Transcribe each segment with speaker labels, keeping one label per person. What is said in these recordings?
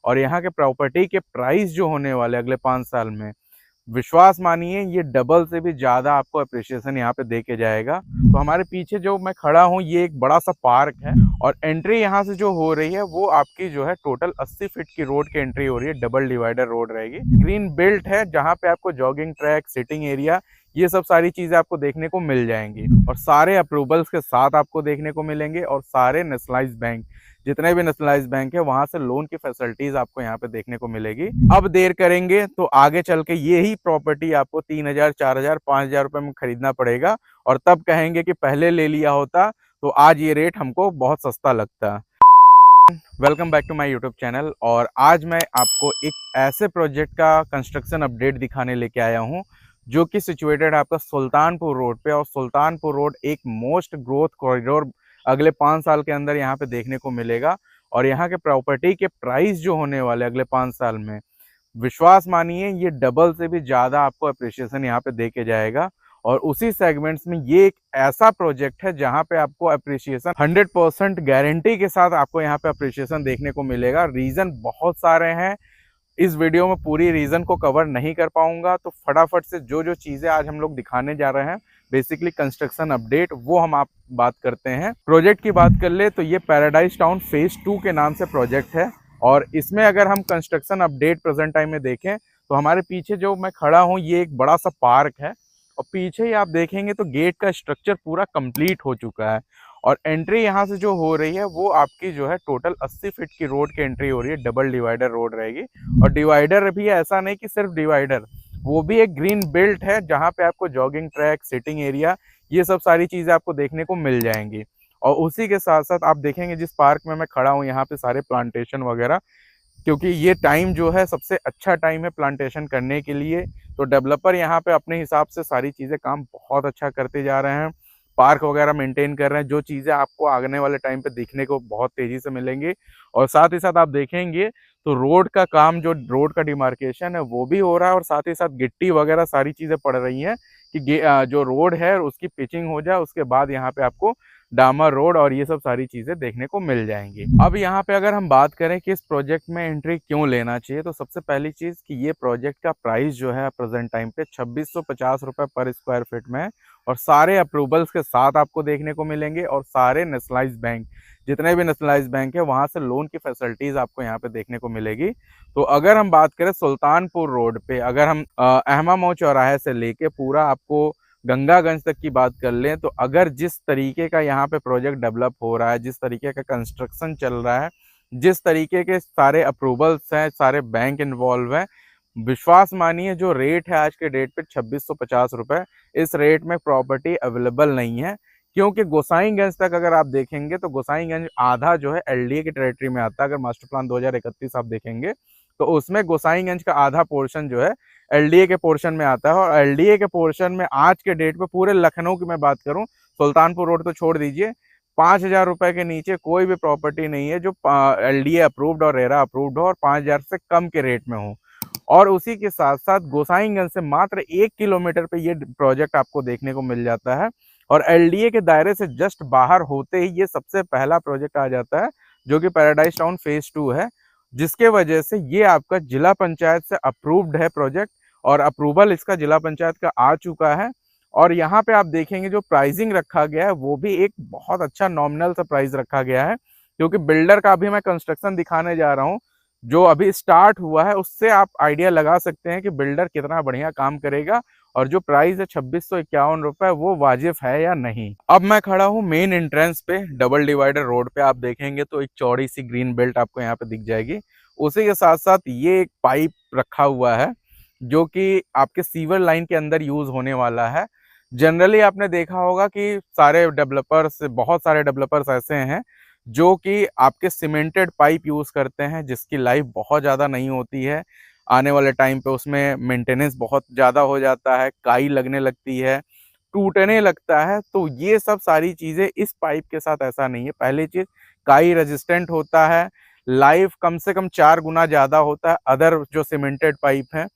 Speaker 1: और यहाँ के प्रॉपर्टी के प्राइस जो होने वाले अगले 5 साल में, विश्वास मानिए ये डबल से भी ज़्यादा आपको अप्रिशिएशन यहाँ पे दे के जाएगा। तो हमारे पीछे जो मैं खड़ा हूँ ये एक बड़ा सा पार्क है और एंट्री यहाँ से जो हो रही है वो आपकी जो है टोटल 80 फीट की रोड की एंट्री हो रही है। डबल डिवाइडर रोड रहेगी, ग्रीन बेल्ट है जहाँ पे आपको जॉगिंग ट्रैक, सिटिंग एरिया, ये सब सारी चीज़ें आपको देखने को मिल जाएंगी और सारे अप्रूवल्स के साथ आपको देखने को मिलेंगे। और सारे नेशनलाइज्ड बैंक, जितने भी नेशनलाइज्ड बैंक है वहां से लोन की फैसिलिटीज आपको यहाँ पे देखने को मिलेगी। अब देर करेंगे तो आगे चल के ये ही प्रॉपर्टी आपको 3,000, 4,000, 5,000 रुपए में खरीदना पड़ेगा और तब कहेंगे कि पहले ले लिया होता तो आज ये रेट हमको बहुत सस्ता लगता। Welcome back to my YouTube channel. और आज मैं आपको एक ऐसे प्रोजेक्ट का कंस्ट्रक्शन अपडेट दिखाने लेके आया हूँ जो कि सिचुएटेड है आपका सुल्तानपुर रोड पे। और सुल्तानपुर रोड एक मोस्ट ग्रोथ कॉरिडोर अगले 5 साल के अंदर यहाँ पे देखने को मिलेगा। और यहाँ के प्रॉपर्टी के प्राइस जो होने वाले अगले 5 साल में, विश्वास मानिए ये डबल से भी ज़्यादा आपको अप्रिशिएशन यहाँ पे दे के जाएगा। और उसी सेगमेंट्स में ये एक ऐसा प्रोजेक्ट है जहाँ पे आपको अप्रिशिएशन 100% गारंटी के साथ आपको यहाँ पे अप्रिशिएशन देखने को मिलेगा। रीज़न बहुत सारे हैं, इस वीडियो में पूरी रीज़न को कवर नहीं कर पाऊंगा, तो फटाफट से जो जो चीज़ें आज हम लोग दिखाने जा रहे हैं, बेसिकली कंस्ट्रक्शन अपडेट, वो हम आप बात करते हैं। प्रोजेक्ट की बात कर ले तो ये पैराडाइज टाउन फेज 2 के नाम से प्रोजेक्ट है। और इसमें अगर हम कंस्ट्रक्शन अपडेट प्रेजेंट टाइम में देखें तो हमारे पीछे जो मैं खड़ा हूँ ये एक बड़ा सा पार्क है और पीछे ही आप देखेंगे तो गेट का स्ट्रक्चर पूरा कंप्लीट हो चुका है। और एंट्री यहाँ से जो हो रही है वो आपकी जो है टोटल 80 फीट की रोड की एंट्री हो रही है। डबल डिवाइडर रोड रहेगी और डिवाइडर भी ऐसा नहीं कि सिर्फ डिवाइडर, वो भी एक ग्रीन बेल्ट है जहाँ पे आपको जॉगिंग ट्रैक, सिटिंग एरिया, ये सब सारी चीज़ें आपको देखने को मिल जाएंगी। और उसी के साथ साथ आप देखेंगे जिस पार्क में मैं खड़ा हूँ यहाँ पे सारे प्लांटेशन वगैरह, क्योंकि ये टाइम जो है सबसे अच्छा टाइम है प्लांटेशन करने के लिए। तो डेवलपर यहाँ पे अपने हिसाब से सारी चीज़ें काम बहुत अच्छा करते जा रहे हैं, पार्क वगैरह मेंटेन कर रहे हैं, जो चीज़ें आपको आने वाले टाइम पे दिखने को बहुत तेज़ी से मिलेंगी। और साथ ही साथ आप देखेंगे तो रोड का काम, जो रोड का डिमार्केशन है वो भी हो रहा है और साथ ही साथ गिट्टी वगैरह सारी चीज़ें पड़ रही हैं कि जो रोड है उसकी पिचिंग हो जाए, उसके बाद यहाँ पे आपको डामर रोड और ये सब सारी चीज़ें देखने को मिल जाएंगी। अब यहाँ पे अगर हम बात करें कि इस प्रोजेक्ट में एंट्री क्यों लेना चाहिए, तो सबसे पहली चीज़ कि ये प्रोजेक्ट का प्राइस जो है प्रेजेंट टाइम पे 2650 रुपये पर स्क्वायर फीट में है और सारे अप्रूवल्स के साथ आपको देखने को मिलेंगे। और सारे नेशनलाइज्ड बैंक, जितने भी नेशनलाइज्ड बैंक है वहाँ से लोन की फैसिलिटीज़ आपको यहाँ पे देखने को मिलेगी। तो अगर हम बात करें सुल्तानपुर रोड पे, अगर हम अहमा मऊ चौराहे से लेके पूरा आपको गंगागंज तक की बात कर लें, तो अगर जिस तरीके का यहाँ पे प्रोजेक्ट डेवलप हो रहा है, जिस तरीके का कंस्ट्रक्शन चल रहा है, जिस तरीके के सारे अप्रूवल्स हैं, सारे बैंक इन्वॉल्व हैं, विश्वास मानिए जो रेट है आज के डेट पे 2650 रुपये, इस रेट में प्रॉपर्टी अवेलेबल नहीं है। क्योंकि गोसाईगंज तक अगर आप देखेंगे तो गोसाईगंज आधा जो है एलडीए की टेरिटरी में आता है। अगर मास्टर प्लान 2031 आप देखेंगे तो उसमें गोसाईगंज का आधा पोर्शन जो है एलडीए के पोर्शन में आता है। और एलडीए के पोर्शन में आज के डेट पे पूरे लखनऊ की मैं बात करूं, सुल्तानपुर रोड तो छोड़ दीजिए, 5,000 रुपए के नीचे कोई भी प्रॉपर्टी नहीं है जो एलडीए अप्रूव्ड और रेरा अप्रूव्ड हो और 5,000 से कम के रेट में हो। और उसी के साथ साथ गोसाईगंज से मात्र 1 किलोमीटर पे ये प्रोजेक्ट आपको देखने को मिल जाता है। और एलडीए के दायरे से जस्ट बाहर होते ही ये सबसे पहला प्रोजेक्ट आ जाता है जो कि पैराडाइज टाउन फेज 2 है, जिसके वजह से ये आपका जिला पंचायत से अप्रूव्ड है प्रोजेक्ट और अप्रूवल इसका जिला पंचायत का आ चुका है। और यहाँ पे आप देखेंगे जो प्राइसिंग रखा गया है वो भी एक बहुत अच्छा नॉमिनल सा प्राइस रखा गया है, क्योंकि बिल्डर का अभी मैं कंस्ट्रक्शन दिखाने जा रहा हूँ जो अभी स्टार्ट हुआ है, उससे आप आइडिया लगा सकते हैं कि बिल्डर कितना बढ़िया काम करेगा और जो प्राइस है 2651 रुपये वो वाजिब है या नहीं। अब मैं खड़ा हूँ मेन एंट्रेंस पे, डबल डिवाइडर रोड पे। आप देखेंगे तो एक चौड़ी सी ग्रीन बेल्ट आपको यहाँ पे दिख जाएगी। उसी के साथ साथ ये एक पाइप रखा हुआ है जो कि आपके सीवर लाइन के अंदर यूज होने वाला है। जनरली आपने देखा होगा कि बहुत सारे डेवलपर्स ऐसे हैं जो कि आपके सीमेंटेड पाइप यूज करते हैं जिसकी लाइफ बहुत ज़्यादा नहीं होती है। आने वाले टाइम पे उसमें मेंटेनेंस बहुत ज़्यादा हो जाता है, काई लगने लगती है, टूटने लगता है। तो ये सब सारी चीज़ें इस पाइप के साथ ऐसा नहीं है। पहली चीज़, काई रेजिस्टेंट होता है, लाइफ कम से कम 4 गुना ज़्यादा होता है अदर जो सीमेंटेड पाइप हैं।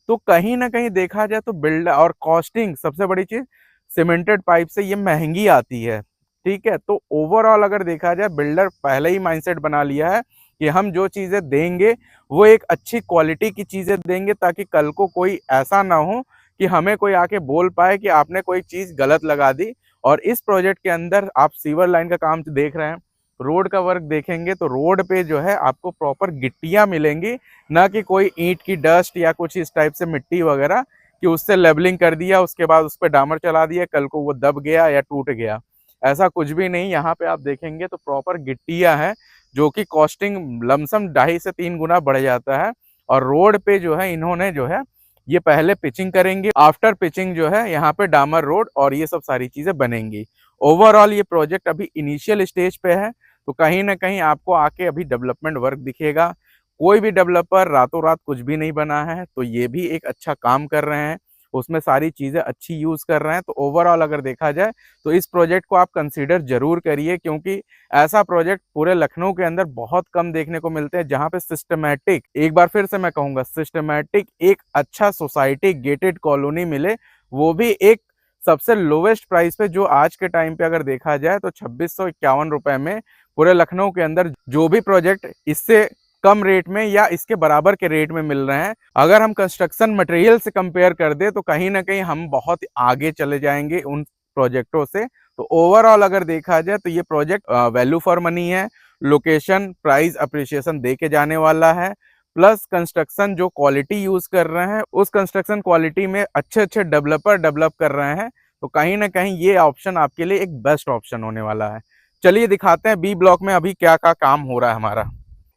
Speaker 1: तो कहीं ना कहीं देखा जाए तो बिल्ड और कॉस्टिंग, सबसे बड़ी चीज़ सीमेंटेड पाइप से ये महंगी आती है। ठीक है, तो ओवरऑल अगर देखा जाए बिल्डर पहले ही माइंडसेट बना लिया है कि हम जो चीज़ें देंगे वो एक अच्छी क्वालिटी की चीज़ें देंगे, ताकि कल को कोई ऐसा ना हो कि हमें कोई आके बोल पाए कि आपने कोई चीज़ गलत लगा दी। और इस प्रोजेक्ट के अंदर आप सीवर लाइन का काम देख रहे हैं, रोड का वर्क देखेंगे तो रोड पे जो है आपको प्रॉपर गिट्टियाँ मिलेंगी, ना कि कोई ईंट की डस्ट या कुछ इस टाइप से मिट्टी वगैरह कि उससे लेवलिंग कर दिया, उसके बाद उस पे डामर चला दिया, कल को वो दब गया या टूट गया। ऐसा कुछ भी नहीं, यहाँ पे आप देखेंगे तो प्रॉपर गिट्टियाँ हैं, जो कि कॉस्टिंग लमसम 2.5 से 3 गुना बढ़ जाता है। और रोड पे जो है इन्होंने जो है ये पहले पिचिंग करेंगे, आफ्टर पिचिंग जो है यहाँ पे डामर रोड और ये सब सारी चीजें बनेंगी। ओवरऑल ये प्रोजेक्ट अभी इनिशियल स्टेज पे है, तो कहीं ना कहीं आपको आके अभी डेवलपमेंट वर्क दिखेगा। कोई भी डेवलपर रातों रात कुछ भी नहीं बना है, तो ये भी एक अच्छा काम कर रहे हैं, उसमें सारी चीज़ें अच्छी यूज़ कर रहे हैं। तो ओवरऑल अगर देखा जाए तो इस प्रोजेक्ट को आप कंसीडर जरूर करिए, क्योंकि ऐसा प्रोजेक्ट पूरे लखनऊ के अंदर बहुत कम देखने को मिलते हैं, जहाँ पे सिस्टमैटिक, एक बार फिर से मैं कहूँगा, सिस्टमैटिक एक अच्छा सोसाइटी गेटेड कॉलोनी मिले, वो भी एक सबसे लोवेस्ट प्राइस पे, जो आज के टाइम पे अगर देखा जाए तो 2651 रुपए में पूरे लखनऊ के अंदर जो भी प्रोजेक्ट इससे कम रेट में या इसके बराबर के रेट में मिल रहे हैं, अगर हम कंस्ट्रक्शन मटेरियल से कंपेयर कर दे तो कहीं ना कहीं हम बहुत आगे चले जाएंगे उन प्रोजेक्टों से। तो ओवरऑल अगर देखा जाए तो ये प्रोजेक्ट वैल्यू फॉर मनी है, लोकेशन प्राइस अप्रिसिएशन दे के जाने वाला है, प्लस कंस्ट्रक्शन जो क्वालिटी यूज कर रहे हैं उस कंस्ट्रक्शन क्वालिटी में अच्छे अच्छे डेवलपर डेवलप कर रहे हैं। तो कहीं ना कहीं ये ऑप्शन आपके लिए एक बेस्ट ऑप्शन होने वाला है। चलिए दिखाते हैं बी ब्लॉक में अभी क्या क्या काम हो रहा है हमारा।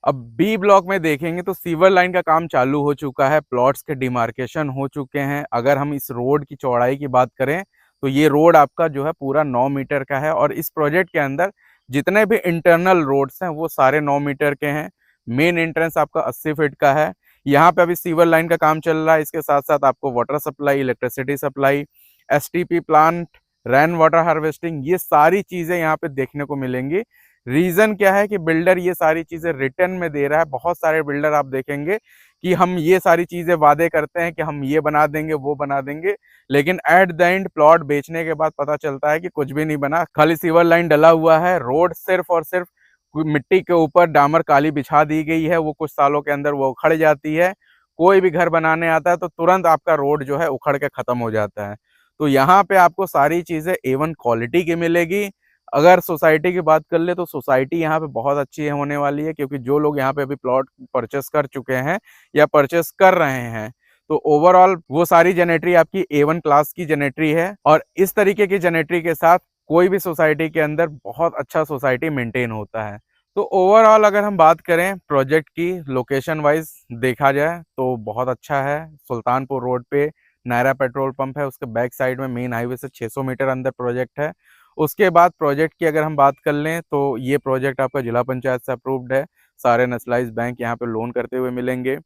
Speaker 1: अब बी ब्लॉक में देखेंगे तो सीवर लाइन का काम चालू हो चुका है, प्लॉट्स के डिमार्केशन हो चुके हैं। अगर हम इस रोड की चौड़ाई की बात करें तो ये रोड आपका जो है पूरा 9 मीटर का है, और इस प्रोजेक्ट के अंदर जितने भी इंटरनल रोड्स हैं वो सारे 9 मीटर के हैं। मेन एंट्रेंस आपका 80 फीट का है। यहाँ पे अभी सीवर लाइन का काम चल रहा है, इसके साथ साथ आपको water supply, electricity supply, STP plant, rain water harvesting, ये सारी चीजें यहाँ पे देखने को मिलेंगी। रीजन क्या है कि बिल्डर ये सारी चीजें रिटर्न में दे रहा है। बहुत सारे बिल्डर आप देखेंगे कि हम ये सारी चीजें वादे करते हैं कि हम ये बना देंगे वो बना देंगे, लेकिन एट द एंड प्लॉट बेचने के बाद पता चलता है कि कुछ भी नहीं बना, खाली सीवर लाइन डला हुआ है। रोड सिर्फ और सिर्फ मिट्टी के ऊपर डामर काली बिछा दी गई है, वो कुछ सालों के अंदर वो उखड़ जाती है। कोई भी घर बनाने आता है तो तुरंत आपका रोड जो है उखड़ के खत्म हो जाता है। तो यहाँ पे आपको सारी चीजें A1 क्वालिटी की मिलेगी। अगर सोसाइटी की बात कर ले तो सोसाइटी यहाँ पे बहुत अच्छी होने वाली है, क्योंकि जो लोग यहाँ पे अभी प्लॉट परचेस कर चुके हैं या परचेस कर रहे हैं, तो ओवरऑल वो सारी जेनेटरी आपकी A1 क्लास की जेनेटरी है। और इस तरीके की जेनेटरी के साथ कोई भी सोसाइटी के अंदर बहुत अच्छा सोसाइटी मेंटेन होता है। तो ओवरऑल अगर हम बात करें प्रोजेक्ट की लोकेशन वाइज देखा जाए तो बहुत अच्छा है। सुल्तानपुर रोड पे नायरा पेट्रोल पंप है, उसके बैक साइड में मेन हाईवे से 600 मीटर अंदर प्रोजेक्ट है। उसके बाद प्रोजेक्ट की अगर हम बात कर लें तो ये प्रोजेक्ट आपका जिला पंचायत से अप्रूव्ड है, सारे नेशनलाइज बैंक यहाँ पे लोन करते हुए मिलेंगे।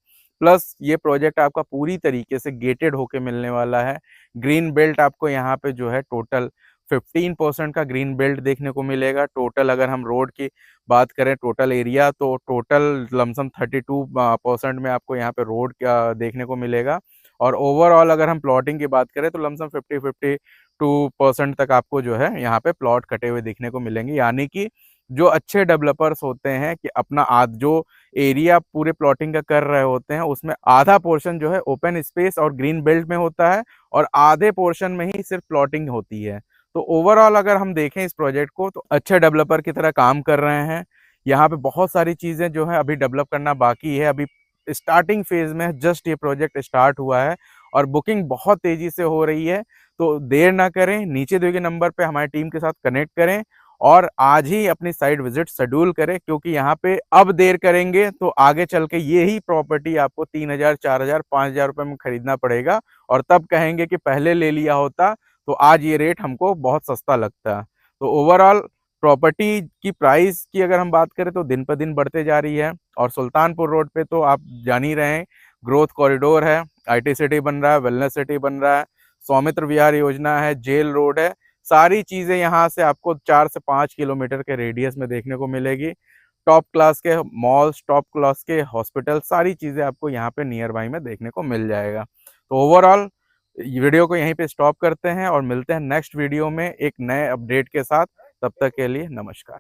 Speaker 1: प्लस ये प्रोजेक्ट आपका पूरी तरीके से गेटेड होके मिलने वाला है। ग्रीन बेल्ट आपको यहाँ पे जो है टोटल 15% का ग्रीन बेल्ट देखने को मिलेगा। टोटल अगर हम रोड की बात करें टोटल एरिया, तो टोटल लमसम 32% में आपको यहाँ पे रोड का देखने को मिलेगा। और ओवरऑल अगर हम प्लॉटिंग की बात करें तो लमसम 50-52% तक आपको जो है यहाँ पे प्लॉट कटे हुए देखने को मिलेंगे। यानी कि जो अच्छे डेवलपर्स होते हैं कि अपना जो एरिया पूरे प्लॉटिंग का कर रहे होते हैं उसमें आधा पोर्शन जो है ओपन स्पेस और ग्रीन बेल्ट में होता है, और आधे पोर्शन में ही सिर्फ प्लॉटिंग होती है। तो ओवरऑल अगर हम देखें इस प्रोजेक्ट को तो अच्छे डेवलपर की तरह काम कर रहे हैं। यहाँ पे बहुत सारी चीज़ें जो है अभी डेवलप करना बाकी है, अभी स्टार्टिंग फेज में जस्ट ये प्रोजेक्ट स्टार्ट हुआ है और बुकिंग बहुत तेजी से हो रही है। तो देर ना करें, नीचे दिए गए नंबर पे हमारी टीम के साथ कनेक्ट करें और आज ही अपनी साइट विजिट शेड्यूल करें, क्योंकि यहाँ पे अब देर करेंगे तो आगे चल के ये ही प्रॉपर्टी आपको 3,000, 4,000, 5,000 रुपए में खरीदना पड़ेगा, और तब कहेंगे कि पहले ले लिया होता तो आज ये रेट हमको बहुत सस्ता लगता। तो ओवरऑल प्रॉपर्टी की प्राइस की अगर हम बात करें तो दिन पर दिन बढ़ते जा रही है। और सुल्तानपुर रोड पे तो आप जान ही रहे हैं, ग्रोथ कॉरिडोर है, IT सिटी बन रहा है, वेलनेस सिटी बन रहा है, सौमित्र विहार योजना है, जेल रोड है, सारी चीजें यहाँ से आपको 4 से 5 किलोमीटर के रेडियस में देखने को मिलेगी। टॉप क्लास के मॉल्स, टॉप क्लास के हॉस्पिटल, सारी चीजें आपको यहाँ पे नियर बाई में देखने को मिल जाएगा। तो ओवरऑल वीडियो को यहीं पे स्टॉप करते हैं और मिलते हैं नेक्स्ट वीडियो में एक नए अपडेट के साथ। तब तक के लिए नमस्कार।